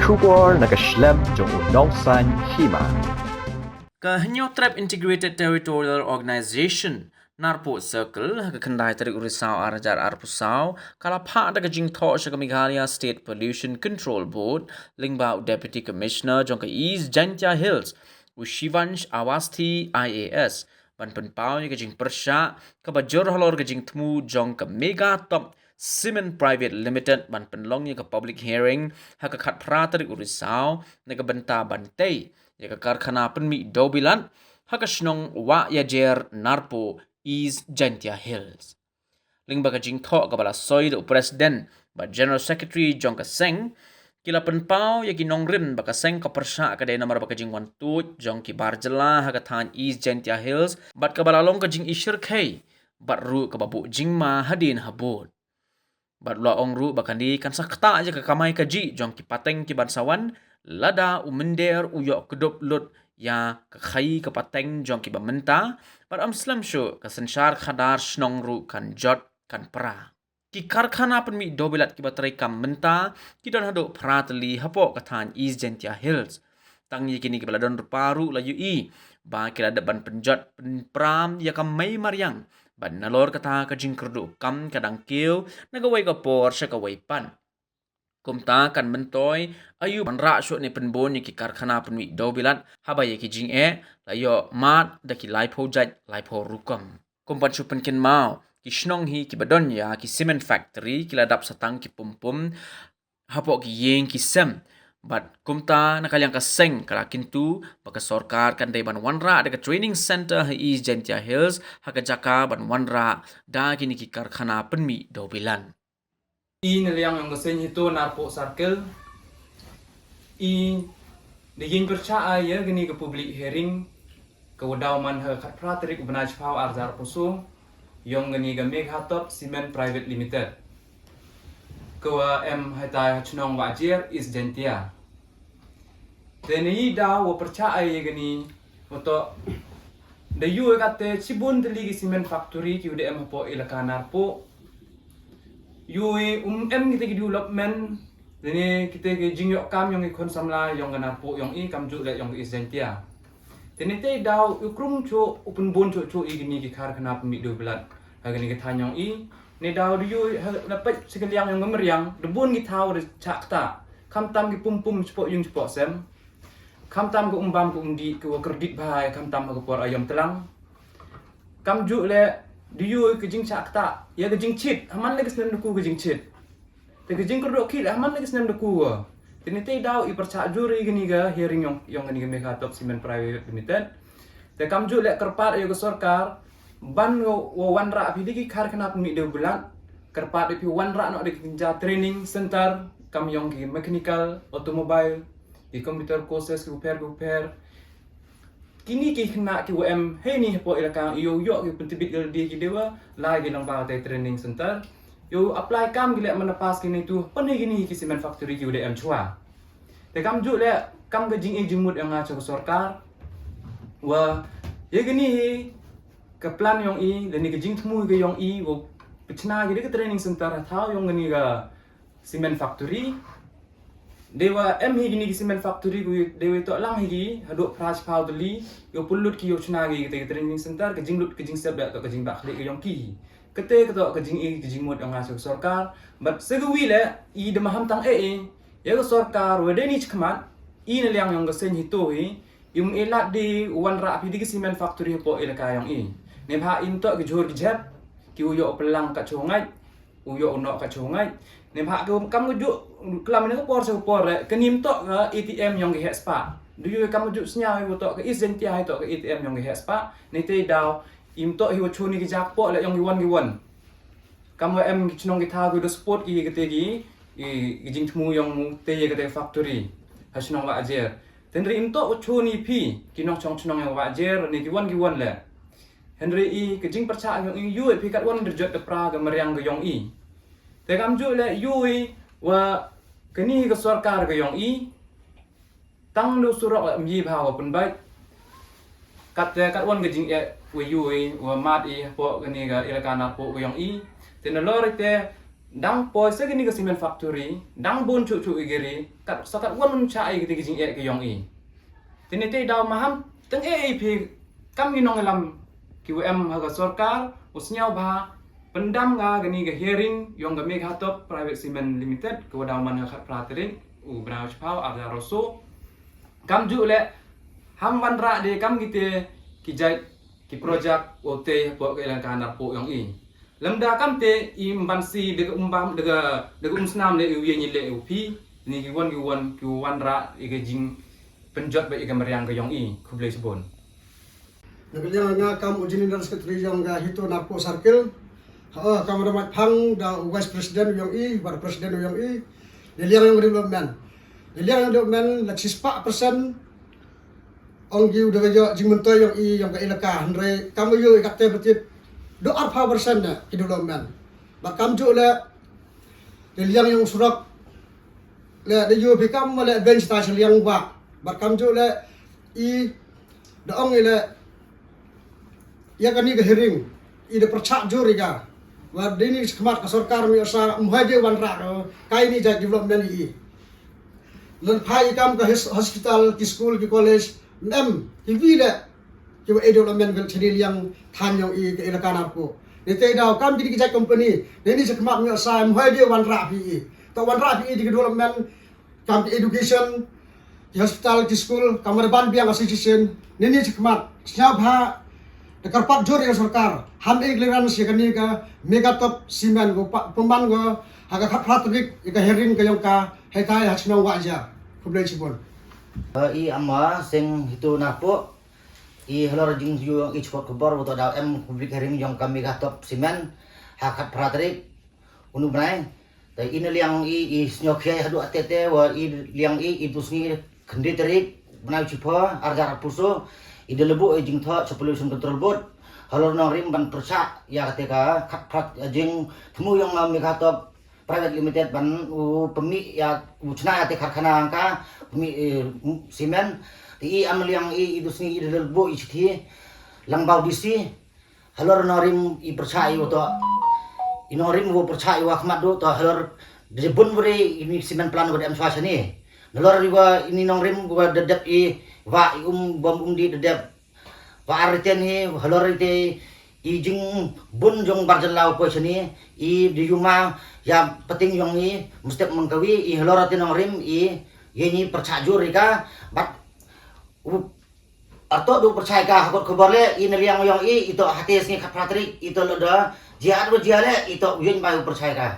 Shubor nakaslem jong unongsan hima. Kahanyo Trap Integrated Territorial Organization Narpo Circle kakandai tarik urisau arajar arpusau kalapa ada kajing tho sa Meghalaya State Pollution Control Board lingbau Deputy Commissioner jongka East Jantia Hills Ushivansh Awasti IAS ban penpau ni kajing persya kabajor halor kajing temu jongka Mega Top Cement Private Limited ban penlong ni ka public hearing hakakat pra tarik urisau na kabenta bantay ya karkhana penmi dobilan hakasnong wa yajer narpo is Jantia Hills. Lingba kajing tho kabala soid u president ba General Secretary Jongka Seng kila penpau ya ginong rin baka Seng ka persya kadai namar baka jing wantut jongki barjela hakathan is Jantia Hills bat kabala long kajing ishir kai bat ru kababu jingma hadin habut. Bat lo ong ru bakandi kan sakta aja ke kamai kaji jongki pateng ki bansawan lada umender uyok kedop lut ya kakai kapateng jong ki bamenta par amslam shu kasensyar khadar snong ru kan jot kan pra ki karkhana penmi dobelat ki batrai kam menta ki don hado pratli hapo kathan is Jantia Hills tangi kini ki baladon paru la ui ba ki ada ban penjot penpram ya kam mai maryang ban nalor kata kajing kerdu kam kadang kiu nagawai ka por sya kawai pan kumta kan mentoy ayu manra syo ni penbon ni ki karkhana penmi dobilat habaya ki jing layo mat da ki lai project lai po rukam kumpan syu penkin mau ki snong hi ki badon ya ki cement factory ki ladap satang ki pumpum hapo ki yeng ki sem but kumta nakalyang ka seng kalakin tu baka sorkar kan dai ban wanra ada ka training center ha is Jantia Hills haka jaka ban wanra da kini ki karkhana penmi dobilan niliang yang gesen itu narpo circle digin percaya ya gini ke public hearing ke wadaman ha kat pratrik benaj pau arzar pusu yang gini ke Mega Top Cement Private Limited ke em hatai chnong wajir is Jantia teni daw percaya ya gini untuk dayu kate cibun teli cement factory ki UDM po ilaka narpo yui em kita development ini kita ke jingyok kam yang ikon samla yang narpo yang kam ju le yang is Jantia teni te daw ukrum cho upun bon cho igini ki khar kana pemi do belat hagani ke thanyong ne daw yu dapat sekaliang yang ngemeriang debun ki taw de chakta kam tam ki pum spot yung spot sem kam tam ko umbam ko undi ko kredit bahai kam tam ko por ayam telang kam ju le diyu ke jing chakta ya ke jing chit haman lagi senem deku ke jing chit te ke jing krodok kit haman lagi senem deku tini te daw I percak juri gini ga hearing yang gini ke Mega Top Cement Private Limited te kam ju le kerpat ya ke sorkar ban wo wanra pi digi khar kana pemi de bulan kerpat pi wanra no de kinja training center kam yang ki mechanical automobile di computer courses ki repair kini ki kena ki UM he ni po ilaka yo ki pentibit di ki dewa lai ki nang ba te training center yo apply kam gile menepas kini tu pani gini ki cement factory ki UDM chua te kam ju le kam ga jing jumut yang ngaco sorkar wa ye gini ke plan yang dan ni ke jing temu ke yang wo pechna gile ke training center thau yang gini ga cement factory dewa hi gini ki cement factory ku dewa to lang hi hado price pau deli yo pulut ki yo chna gi ke training center ke jing lut ke jing sep da to ke jing ba khli ke yong ki kete ke to ke jing mod ang asuk sorkar but segwi le de maham tang ya ke sorkar we deni chkmat ne liang yong ke sen hi to yung elat di wan ra pi di cement factory po ilaka yong ne bha in to ke jor jep ki yo pelang ka chongai uyo no ka chongai ne bha kam ju kelam ni por se por ke nim to ke ATM yang ke spa du yu kam ju snya wi to ke is Jantia to ke ATM yang ke spa ne te daw im to hi chuni ki jak po le yang gi won kam em chnong ki tha ku do sport ki ke te gi jing thmu yang te ye ke te factory ha chnong wa ajer ten ri im to chuni pi ki nok chong chnong yang wa ajer ne gi won le Henry ke jing percaya yang yu pi kat won derjot de pra ke meriang ke yong te kam ju le yui wa kini ke sorkar ke yong tang do surak mi bha wa pun bai kat won ke jing we yui wa mat po kini ga ilaka na po ke yong te na lor te dang poi se gini ke cement factory dang bon cu igeri kat sakat wan cha ai giti jing ke yong i tini te daw maham teng phi kam ni nong lam QM haga sarkar usnyau ba pendam ga gini ke hearing yong ga meg hatop private cement limited ke daw man khat pratering u brau chpau arja roso kam ju le ham wan ra de kam gite ki jai ki project ote po ke lan kana po yong i lemda kam te i mbansi de umbam de umsnam le uye ni le upi ni ki wan ra i ke jing penjot ba i ke meriang ke yong i kuble sebon Nagaliang nga kam ujinin dan sekretari yang ga hito napo circle. Kam ramat phang da vice president yang bar presiden yang diliang yang development. Diliang yang development la 6% ong giu de jo jingmento yang ga ilaka andre kam yo ikate betit do arpa persen na development. Ba kam jo la diliang yang surak la de yo bikam la bench ta liang ba. Ba kam jo la da ong ile ya kani ke hearing ide percak juri ka wa dini khmat ka sarkar mi asa muhaje wan ra kai ni ja development i len phai kam ka hospital ki school ki college ki vile ki wa development vel chini yang than yang i ke ilaka ko ni te daw kam jadi ki company dini khmat mi asa muhaje wan ra pi to wan ra pi di development kam ki education ki hospital ki school kamar ban biang association nini khmat siap ha Dekarpat juri ke sarkar, ham ikliran si kani ka megatop simen go pemban go haga khatrik ka hearing ka yang ka hekai hachnong waja kublai cibon. I amma sing hitu napo I halor jing yu I chukot kubor buto daw public hearing yang ka megatop simen hakat pratrik unu brai ta ini liang I snyokhya hadu atete wa I liang I tusni khandi tarik banai chipo arjar puso ide lebu jing tho pollution control board halor nang rim ban persa ya ketika khat jing temu yang megatop private limited ban pemi ya uchna ate karkhana angka pemi simen ti am liang I itu sini ide lebu ichi langbau disi halor nang rim I persa I to inorim wo persa I wakmat do to halor debun beri ini simen plan ber am swasani halor riwa ini nang rim gua dedep I wa bom di dedep wa ariten hi halor ite I jing bun jong barjalau ko sini I di rumah ya penting yang ni mesti mengkawi I halor atin rim I yeni percajur ka bat atau do percaya ka hakot kebale I neliang yang I itu hati sini kapratrik itu loda jiat jiale itu yen bayu percaya ka